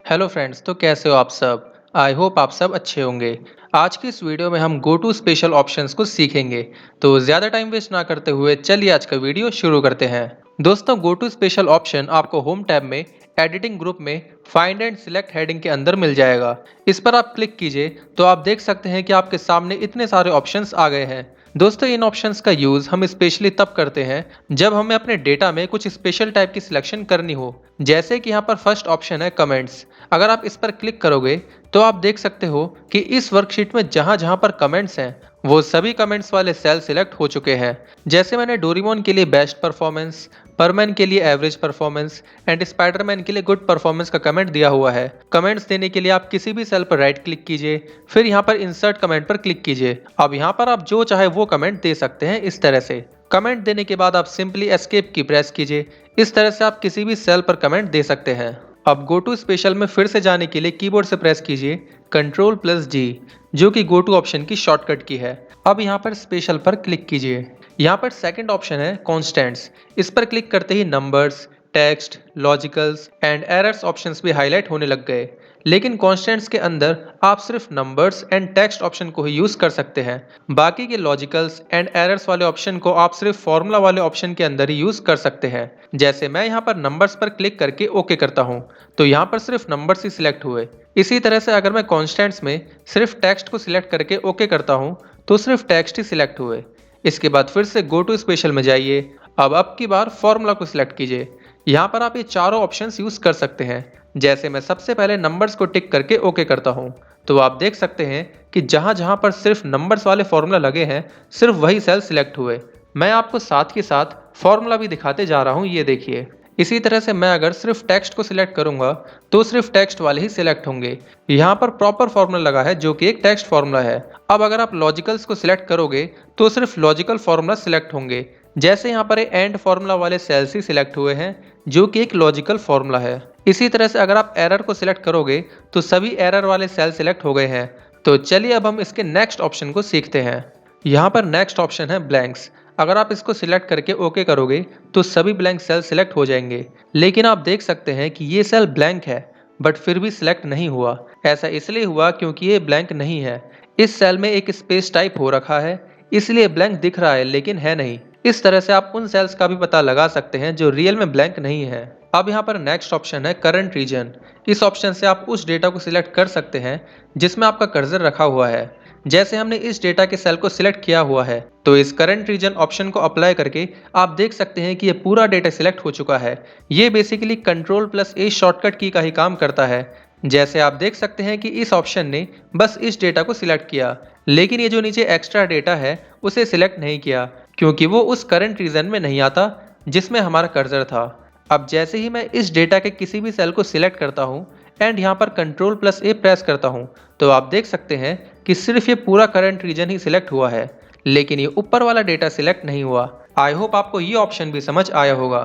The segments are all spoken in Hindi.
हेलो फ्रेंड्स, तो कैसे हो आप सब। आई होप आप सब अच्छे होंगे। आज की इस वीडियो में हम गो टू स्पेशल ऑप्शंस को सीखेंगे। तो ज़्यादा टाइम वेस्ट ना करते हुए चलिए आज का वीडियो शुरू करते हैं। दोस्तों, गो टू स्पेशल ऑप्शन आपको होम टैब में एडिटिंग ग्रुप में फाइंड एंड सिलेक्ट हेडिंग के अंदर मिल जाएगा। इस पर आप क्लिक कीजिए तो आप देख सकते हैं कि आपके सामने इतने सारे ऑप्शंस आ गए हैं। दोस्तों, इन ऑप्शंस का यूज़ हम स्पेशली तब करते हैं जब हमें अपने डेटा में कुछ स्पेशल टाइप की सिलेक्शन करनी हो। जैसे कि यहाँ पर फर्स्ट ऑप्शन है कमेंट्स। अगर आप इस पर क्लिक करोगे तो आप देख सकते हो कि इस वर्कशीट में जहां जहां पर कमेंट्स हैं वो सभी कमेंट्स वाले सेल सिलेक्ट हो चुके हैं। जैसे मैंने डोरेमोन के लिए बेस्ट परफॉर्मेंस, परमैन के लिए एवरेज परफॉर्मेंस एंड स्पाइडरमैन के लिए गुड परफॉर्मेंस का कमेंट दिया हुआ है। कमेंट्स देने के लिए आप किसी भी सेल पर राइट क्लिक कीजिए, फिर यहाँ पर इंसर्ट कमेंट पर क्लिक कीजिए। अब यहाँ पर आप जो चाहे वो कमेंट दे सकते हैं। इस तरह से कमेंट देने के बाद आप सिंपली एस्केप की प्रेस कीजिए। इस तरह से आप किसी भी सेल पर कमेंट दे सकते हैं। अब गो टू स्पेशल में फिर से जाने के लिए कीबोर्ड से प्रेस कीजिए Ctrl+G, जो कि गो टू ऑप्शन की शॉर्टकट की है। अब यहाँ पर स्पेशल पर क्लिक कीजिए। यहाँ पर सेकंड ऑप्शन है कॉन्स्टेंट्स। इस पर क्लिक करते ही numbers, text, logicals and errors options भी हाईलाइट होने लग गए। लेकिन कॉन्स्टेंट्स के अंदर आप सिर्फ नंबर्स एंड टेक्स्ट ऑप्शन को ही यूज कर सकते हैं। बाकी के लॉजिकल्स एंड एरर्स वाले ऑप्शन को आप सिर्फ फॉर्मूला वाले ऑप्शन के अंदर ही यूज कर सकते हैं। जैसे मैं यहाँ पर नंबर्स पर क्लिक करके ओके करता हूँ तो यहाँ पर सिर्फ नंबर्स ही सिलेक्ट हुए। इसी तरह से अगर मैं कॉन्स्टेंट्स में सिर्फ टेक्स्ट को सिलेक्ट करके ओके करता हूँ तो सिर्फ टेक्स्ट ही सिलेक्ट हुए। इसके बाद फिर से गो टू स्पेशल में जाइए। अब की बार फॉर्मूला को सिलेक्ट कीजिए। यहाँ पर आप ये चारों ऑप्शंस यूज कर सकते हैं। जैसे मैं सबसे पहले नंबर्स को टिक करके ओके करता हूँ तो आप देख सकते हैं कि जहाँ जहाँ पर सिर्फ नंबर्स वाले फॉर्मूला लगे हैं सिर्फ वही सेल सिलेक्ट हुए। मैं आपको साथ के साथ फॉर्मूला भी दिखाते जा रहा हूँ, ये देखिए। इसी तरह से मैं अगर सिर्फ टेक्स्ट को सिलेक्ट करूंगा तो सिर्फ टेक्स्ट वाले ही सिलेक्ट होंगे। यहाँ पर प्रॉपर फॉर्मूला लगा है जो कि एक टेक्स्ट फॉर्मूला है। अब अगर आप लॉजिकल्स को सिलेक्ट करोगे तो सिर्फ लॉजिकल फॉर्मूला सिलेक्ट होंगे। जैसे यहाँ पर एंड फॉर्मूला वाले सेल्स ही सिलेक्ट हुए हैं जो कि एक लॉजिकल फॉर्मूला है। इसी तरह से अगर आप एरर को सिलेक्ट करोगे तो सभी एरर वाले सेल सिलेक्ट हो गए हैं। तो चलिए अब हम इसके नेक्स्ट ऑप्शन को सीखते हैं। यहाँ पर नेक्स्ट ऑप्शन है ब्लैंक्स। अगर आप इसको सिलेक्ट करके ओके करोगे तो सभी ब्लैंक सेल सिलेक्ट हो जाएंगे। लेकिन आप देख सकते हैं कि ये सेल ब्लैंक है बट फिर भी सिलेक्ट नहीं हुआ। ऐसा इसलिए हुआ क्योंकि ये ब्लैंक नहीं है। इस सेल में एक स्पेस टाइप हो रखा है, इसलिए ब्लैंक दिख रहा है लेकिन है नहीं। इस तरह से आप उन सेल्स का भी पता लगा सकते हैं जो रियल में ब्लैंक नहीं है। अब यहाँ पर नेक्स्ट ऑप्शन है करंट रीजन। इस ऑप्शन से आप उस डेटा को सिलेक्ट कर सकते हैं जिसमें आपका कर्सर रखा हुआ है। जैसे हमने इस डेटा के सेल को सिलेक्ट किया हुआ है तो इस करंट रीजन ऑप्शन को अप्लाई करके आप देख सकते हैं कि ये पूरा डेटा सिलेक्ट हो चुका है। ये बेसिकली Ctrl+A शॉर्टकट की का ही काम करता है। जैसे आप देख सकते हैं कि इस ऑप्शन ने बस इस डेटा को सिलेक्ट किया, लेकिन ये जो नीचे एक्स्ट्रा डेटा है उसे सिलेक्ट नहीं किया क्योंकि वो उस करंट रीजन में नहीं आता जिसमें हमारा कर्सर था। अब जैसे ही मैं इस डेटा के किसी भी सेल को सिलेक्ट करता हूँ एंड यहाँ पर Ctrl+A प्रेस करता हूँ तो आप देख सकते हैं कि सिर्फ ये पूरा करंट रीजन ही सिलेक्ट हुआ है, लेकिन ये ऊपर वाला डेटा सिलेक्ट नहीं हुआ। आई होप आपको ये ऑप्शन भी समझ आया होगा।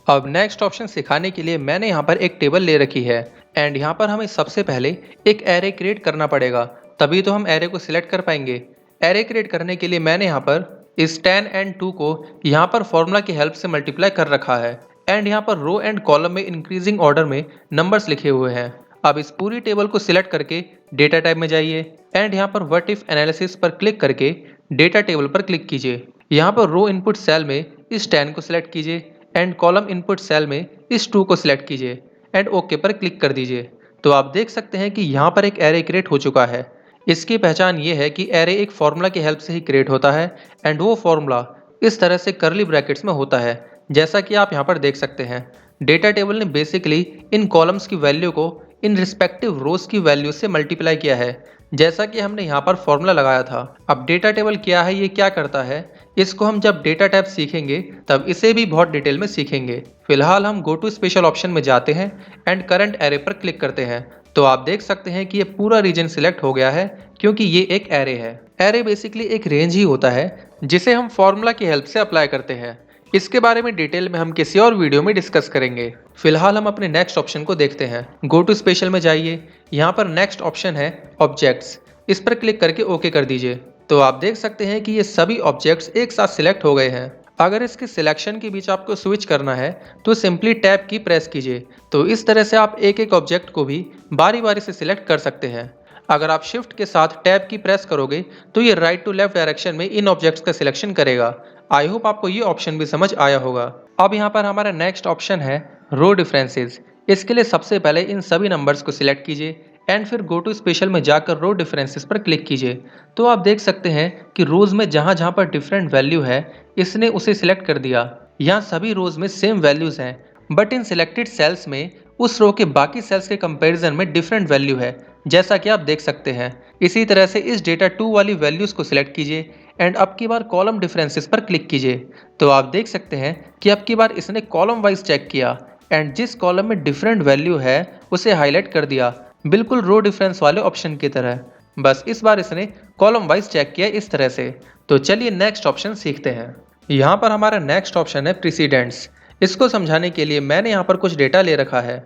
अब नेक्स्ट ऑप्शन सिखाने के लिए मैंने यहाँ पर एक टेबल ले रखी है एंड यहाँ पर हमें सबसे पहले एक एरे क्रिएट करना पड़ेगा, तभी तो हम एरे को सिलेक्ट कर पाएंगे। एरे क्रिएट करने के लिए मैंने यहाँ पर इस 10 एंड 2 को यहाँ पर फॉर्मूला की हेल्प से मल्टीप्लाई कर रखा है एंड यहाँ पर रो एंड कॉलम में इंक्रीजिंग ऑर्डर में नंबर्स लिखे हुए हैं। अब इस पूरी टेबल को सिलेक्ट करके डेटा टाइप में जाइए एंड यहाँ पर व्हाट इफ एनालिसिस पर क्लिक करके डेटा टेबल पर क्लिक कीजिए। यहाँ पर रो इनपुट सेल में इस 10 को सिलेक्ट कीजिए एंड कॉलम इनपुट सेल में इस 2 को सिलेक्ट कीजिए एंड ओके पर क्लिक कर दीजिए। तो आप देख सकते हैं कि यहाँ पर एक एरे क्रिएट हो चुका है। इसकी पहचान ये है कि एरे एक फॉर्मूला की हेल्प से ही क्रिएट होता है एंड वो फॉर्मूला इस तरह से कर्ली ब्रैकेट्स में होता है, जैसा कि आप यहाँ पर देख सकते हैं। डेटा टेबल ने बेसिकली इन कॉलम्स की वैल्यू को इन रिस्पेक्टिव रोज की वैल्यू से मल्टीप्लाई किया है, जैसा कि हमने यहाँ पर फॉर्मूला लगाया था। अब डेटा टेबल क्या है, ये क्या करता है, इसको हम जब डेटा टाइप सीखेंगे तब इसे भी बहुत डिटेल में सीखेंगे। फिलहाल हम गो टू स्पेशल ऑप्शन में जाते हैं एंड करंट एरे पर क्लिक करते हैं तो आप देख सकते हैं कि ये पूरा रीजन सिलेक्ट हो गया है क्योंकि ये एक एरे है। एरे बेसिकली एक रेंज ही होता है जिसे हम फॉर्मूला की हेल्प से अप्लाई करते हैं। इसके बारे में डिटेल में हम किसी और वीडियो में डिस्कस करेंगे। फिलहाल हम अपने नेक्स्ट ऑप्शन को देखते हैं। गो टू स्पेशल में जाइए, यहाँ पर नेक्स्ट ऑप्शन है ऑब्जेक्ट्स। इस पर क्लिक करके ओके कर दीजिए तो आप देख सकते हैं कि ये सभी ऑब्जेक्ट्स एक साथ सिलेक्ट हो गए हैं। अगर इसके सिलेक्शन के बीच आपको स्विच करना है तो सिंपली टैब की प्रेस कीजिए। तो इस तरह से आप एक एक ऑब्जेक्ट को भी बारी बारी से सिलेक्ट कर सकते हैं। अगर आप शिफ्ट के साथ टैब की प्रेस करोगे तो ये राइट टू लेफ्ट डायरेक्शन में इन ऑब्जेक्ट्स का सिलेक्शन करेगा। आई होप आपको ये ऑप्शन भी समझ आया होगा। अब यहाँ पर हमारा नेक्स्ट ऑप्शन है रो डिफरेंसेस। इसके लिए सबसे पहले इन सभी नंबर्स को सिलेक्ट कीजिए एंड फिर गो टू स्पेशल में जाकर रो डिफरेंसेस पर क्लिक कीजिए। तो आप देख सकते हैं कि रोज में जहाँ जहाँ पर डिफरेंट वैल्यू है इसने उसे सिलेक्ट कर दिया। यहाँ सभी रोज में सेम वैल्यूज हैं, बट इन सिलेक्टेड सेल्स में उस रो के बाकी सेल्स के कंपैरिजन में डिफरेंट वैल्यू है, जैसा कि आप देख सकते हैं। इसी तरह से इस डेटा 2 वाली वैल्यूज को सिलेक्ट कीजिए एंड अब की बार कॉलम डिफरेंसेस पर क्लिक कीजिए। तो आप देख सकते हैं कि अब की बार इसने कॉलम वाइज चेक किया एंड जिस कॉलम में डिफरेंट वैल्यू है उसे हाईलाइट कर दिया, बिल्कुल रो डिफरेंस वाले ऑप्शन की तरह। बस इस बार इसने कॉलम वाइज चेक किया इस तरह से। तो चलिए नेक्स्ट ऑप्शन सीखते हैं। यहाँ पर हमारा नेक्स्ट ऑप्शन है प्रीसीडेंट्स। इसको समझाने के लिए मैंने यहाँ पर कुछ डेटा ले रखा है।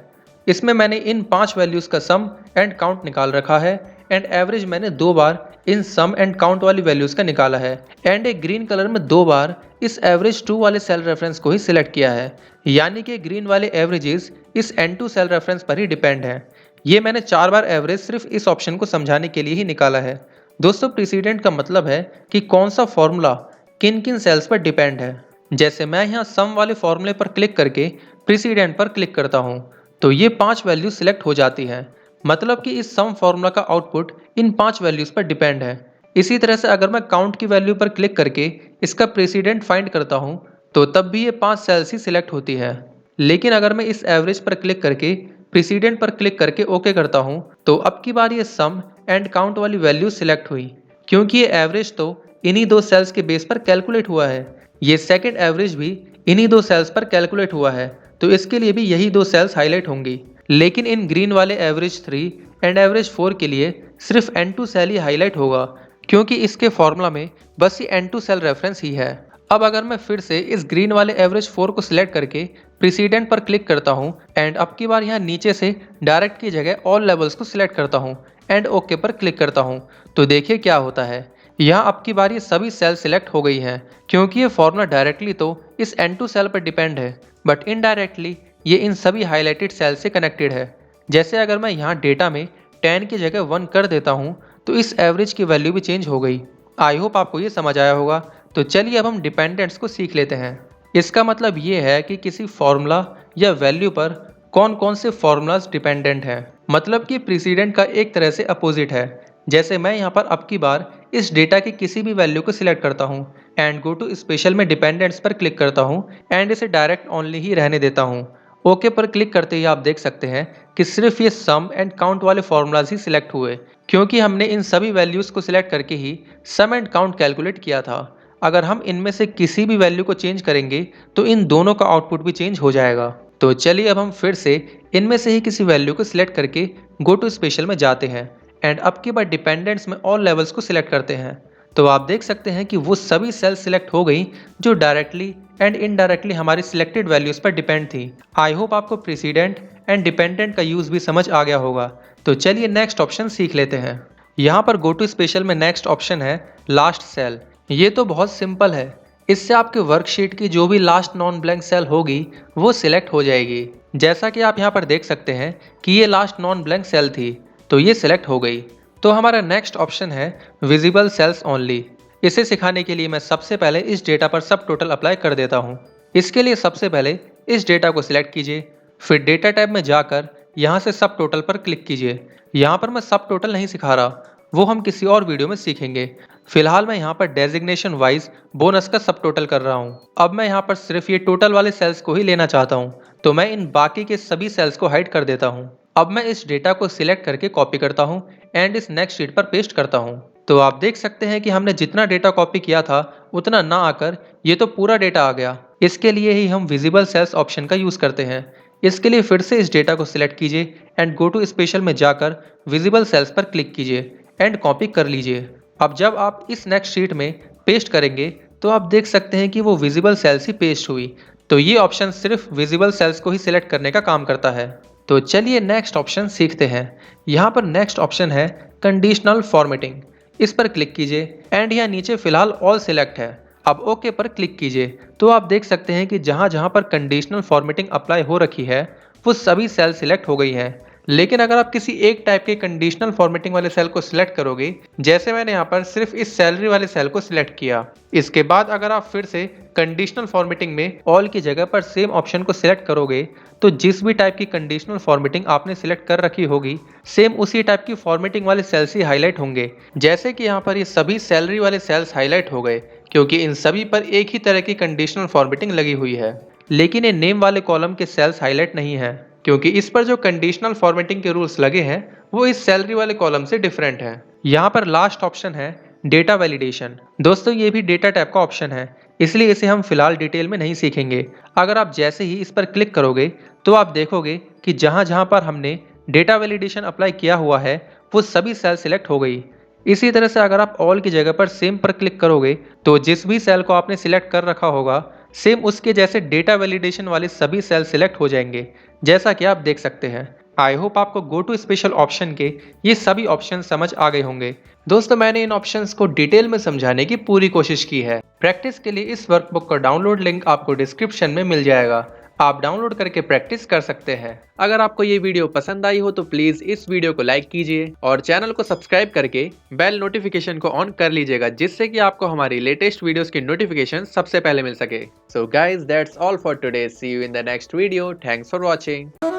इसमें मैंने इन 5 वैल्यूज़ का सम एंड काउंट निकाल रखा है एंड एवरेज मैंने 2 बार इन सम एंड काउंट वाली वैल्यूज़ का निकाला है एंड एक ग्रीन कलर में 2 बार इस एवरेज 2 वाले सेल रेफरेंस को ही सिलेक्ट किया है। यानी कि ग्रीन वाले एवरेजेस इस N2 सेल रेफरेंस पर ही डिपेंड है। ये मैंने 4 बार एवरेज सिर्फ इस ऑप्शन को समझाने के लिए ही निकाला है। दोस्तों प्रीसीडेंट का मतलब है कि कौन सा फॉर्मूला किन किन सेल्स पर डिपेंड है। जैसे मैं यहाँ सम वाले फॉर्मूले पर क्लिक करके प्रीसीडेंट पर क्लिक करता हूँ तो ये 5 वैल्यू सिलेक्ट हो जाती हैं। मतलब कि इस सम फॉर्मूला का आउटपुट इन 5 वैल्यूज पर डिपेंड है। इसी तरह से अगर मैं काउंट की वैल्यू पर क्लिक करके इसका प्रेसिडेंट फाइंड करता हूँ तो तब भी ये 5 सेल्स ही सिलेक्ट होती है। लेकिन अगर मैं इस एवरेज पर क्लिक करके प्रेसिडेंट पर क्लिक करके ओके करता हूँ तो अब की बार ये सम एंड काउंट वाली वैल्यू सिलेक्ट हुई, क्योंकि ये एवरेज तो इन्हीं 2 सेल्स के बेस पर कैलकुलेट हुआ है। ये सेकेंड एवरेज भी इन्हीं 2 सेल्स पर कैलकुलेट हुआ है, तो इसके लिए भी यही 2 सेल्स हाईलाइट होंगी। लेकिन इन ग्रीन वाले एवरेज 3 एंड एवरेज 4 के लिए सिर्फ N2 सेल ही हाईलाइट होगा, क्योंकि इसके फॉर्मूला में बस ये N2 सेल रेफरेंस ही है। अब अगर मैं फिर से इस ग्रीन वाले एवरेज 4 को सिलेक्ट करके प्रीसीडेंट पर क्लिक करता हूँ एंड अब की बार यहाँ नीचे से डायरेक्ट की जगह ऑल लेवल्स को सिलेक्ट करता हूँ एंड ओके पर क्लिक करता हूँ तो देखिए क्या होता है। यहाँ अब की बार ये सभी सेल सिलेक्ट हो गई हैं, क्योंकि ये फॉर्मूला डायरेक्टली तो इस N2 सेल पर डिपेंड है, बट इनडायरेक्टली ये इन सभी हाईलाइटेड सेल से कनेक्टेड है। जैसे अगर मैं यहाँ डेटा में 10 की जगह 1 कर देता हूँ तो इस एवरेज की वैल्यू भी चेंज हो गई। आई होप आपको ये समझ आया होगा। तो चलिए अब हम डिपेंडेंट्स को सीख लेते हैं। इसका मतलब ये है कि किसी फॉर्मूला या वैल्यू पर कौन कौन से फॉर्मूलाज डिपेंडेंट हैं। मतलब कि प्रीसीडेंट का एक तरह से अपोजिट है। जैसे मैं यहाँ पर अब की बार इस डेटा की किसी भी वैल्यू को सिलेक्ट करता हूँ एंड गो टू स्पेशल में डिपेंडेंट्स पर क्लिक करता हूँ एंड इसे डायरेक्ट ओनली ही रहने देता हूँ। ओके पर क्लिक करते ही आप देख सकते हैं कि सिर्फ ये सम एंड काउंट वाले फॉर्मूलाज ही सिलेक्ट हुए, क्योंकि हमने इन सभी वैल्यूज़ को सिलेक्ट करके ही सम एंड काउंट कैलकुलेट किया था। अगर हम इनमें से किसी भी वैल्यू को चेंज करेंगे तो इन दोनों का आउटपुट भी चेंज हो जाएगा। तो चलिए अब हम फिर से इनमें से ही किसी वैल्यू को सिलेक्ट करके गो टू स्पेशल में जाते हैं एंड अब की बार डिपेंडेंट्स में ऑल लेवल्स को सिलेक्ट करते हैं। तो आप देख सकते हैं कि वो सभी सेल्स सिलेक्ट हो गई जो डायरेक्टली एंड इनडायरेक्टली हमारी सिलेक्टेड वैल्यूज पर डिपेंड थी। आई होप आपको प्रेसिडेंट एंड डिपेंडेंट का यूज भी समझ आ गया होगा। तो चलिए नेक्स्ट ऑप्शन सीख लेते हैं। यहाँ पर गो टू स्पेशल में नेक्स्ट ऑप्शन है लास्ट सेल। ये तो बहुत सिंपल है। इससे आपके वर्कशीट की जो भी लास्ट नॉन ब्लैंक सेल होगी वो सिलेक्ट हो जाएगी। जैसा कि आप यहाँ पर देख सकते हैं कि ये लास्ट नॉन ब्लैंक सेल थी, तो ये सिलेक्ट हो गई। तो हमारा नेक्स्ट ऑप्शन है विजिबल सेल्स ओनली। इसे सिखाने के लिए मैं सबसे पहले इस डेटा पर सब टोटल अप्लाई कर देता हूँ। इसके लिए सबसे पहले इस डेटा को सिलेक्ट कीजिए, फिर डेटा टैब में जाकर यहाँ से सब टोटल पर क्लिक कीजिए। यहाँ पर मैं सब टोटल नहीं सिखा रहा, वो हम किसी और वीडियो में सीखेंगे। फिलहाल मैं यहाँ पर डेजिग्नेशन वाइज बोनस का सब टोटल कर रहा हूँ। अब मैं यहाँ पर सिर्फ ये टोटल वाले सेल्स को ही लेना चाहता हूँ, तो मैं इन बाकी के सभी सेल्स को हाइड कर देता हूँ। अब मैं इस डेटा को सिलेक्ट करके कॉपी करता हूँ एंड इस नेक्स्ट शीट पर पेस्ट करता हूँ। तो आप देख सकते हैं कि हमने जितना डेटा कॉपी किया था उतना ना आकर ये तो पूरा डेटा आ गया। इसके लिए ही हम विजिबल सेल्स ऑप्शन का यूज़ करते हैं। इसके लिए फिर से इस डेटा को सिलेक्ट कीजिए एंड गो टू स्पेशल में जाकर विजिबल सेल्स पर क्लिक कीजिए एंड कॉपी कर लीजिए। अब जब आप इस नेक्स्ट शीट में पेस्ट करेंगे तो आप देख सकते हैं कि वो विजिबल सेल्स ही पेस्ट हुई। तो ये ऑप्शन सिर्फ विजिबल सेल्स को ही सिलेक्ट करने का काम करता है। तो चलिए नेक्स्ट ऑप्शन सीखते हैं। यहाँ पर नेक्स्ट ऑप्शन है कंडीशनल फॉर्मेटिंग। इस पर क्लिक कीजिए एंड यहाँ नीचे फिलहाल ऑल सिलेक्ट है। अब ओके पर क्लिक कीजिए तो आप देख सकते हैं कि जहां जहां पर कंडीशनल फॉर्मेटिंग अप्लाई हो रखी है वो सभी सेल सिलेक्ट हो गई हैं। लेकिन अगर आप किसी एक टाइप के कंडीशनल फॉर्मेटिंग वाले सेल को सिलेक्ट करोगे, जैसे मैंने यहाँ पर सिर्फ इस सैलरी वाले सेल को सिलेक्ट किया, इसके बाद अगर आप फिर से कंडीशनल फॉर्मेटिंग में ऑल की जगह पर सेम ऑप्शन को सिलेक्ट करोगे, तो जिस भी टाइप की कंडीशनल फॉर्मेटिंग आपने सिलेक्ट कर रखी होगी सेम उसी टाइप की फॉर्मेटिंग वाले सेल्स ही हाईलाइट होंगे। जैसे कि यहाँ पर ये सभी सैलरी वाले सेल्स हाईलाइट हो गए क्योंकि इन सभी पर एक ही तरह की कंडीशनल फॉर्मेटिंग लगी हुई है। लेकिन ये नेम वाले कॉलम के सेल्स हाईलाइट नहीं है क्योंकि इस पर जो कंडीशनल फॉर्मेटिंग के रूल्स लगे हैं वो इस सैलरी वाले कॉलम से डिफरेंट है। यहाँ पर लास्ट ऑप्शन है डेटा वैलिडेशन। दोस्तों ये भी डेटा टाइप का ऑप्शन है, इसलिए इसे हम फिलहाल डिटेल में नहीं सीखेंगे। अगर आप जैसे ही इस पर क्लिक करोगे तो आप देखोगे कि जहां जहां पर हमने डेटा वैलिडेशन अप्लाई किया हुआ है वो सभी सेल सिलेक्ट हो गई। इसी तरह से अगर आप ऑल की जगह पर सेम पर क्लिक करोगे तो जिस भी सेल को आपने सिलेक्ट कर रखा होगा सेम उसके जैसे डेटा वैलिडेशन वाले सभी सेल सिलेक्ट हो जाएंगे, जैसा कि आप देख सकते हैं। आई होप आपको गो टू स्पेशल ऑप्शन के ये सभी ऑप्शन समझ आ गए होंगे। दोस्तों मैंने इन ऑप्शंस को डिटेल में समझाने की पूरी कोशिश की है। प्रैक्टिस के लिए इस वर्कबुक का डाउनलोड लिंक आपको डिस्क्रिप्शन में मिल जाएगा, आप डाउनलोड करके प्रैक्टिस कर सकते हैं। अगर आपको ये वीडियो पसंद आई हो तो प्लीज इस वीडियो को लाइक कीजिए और चैनल को सब्सक्राइब करके बेल नोटिफिकेशन को ऑन कर लीजिएगा, जिससे कि आपको हमारी लेटेस्ट वीडियोस की नोटिफिकेशन सबसे पहले मिल सके। So guys that's all for today, see you in the next video, thanks for watching.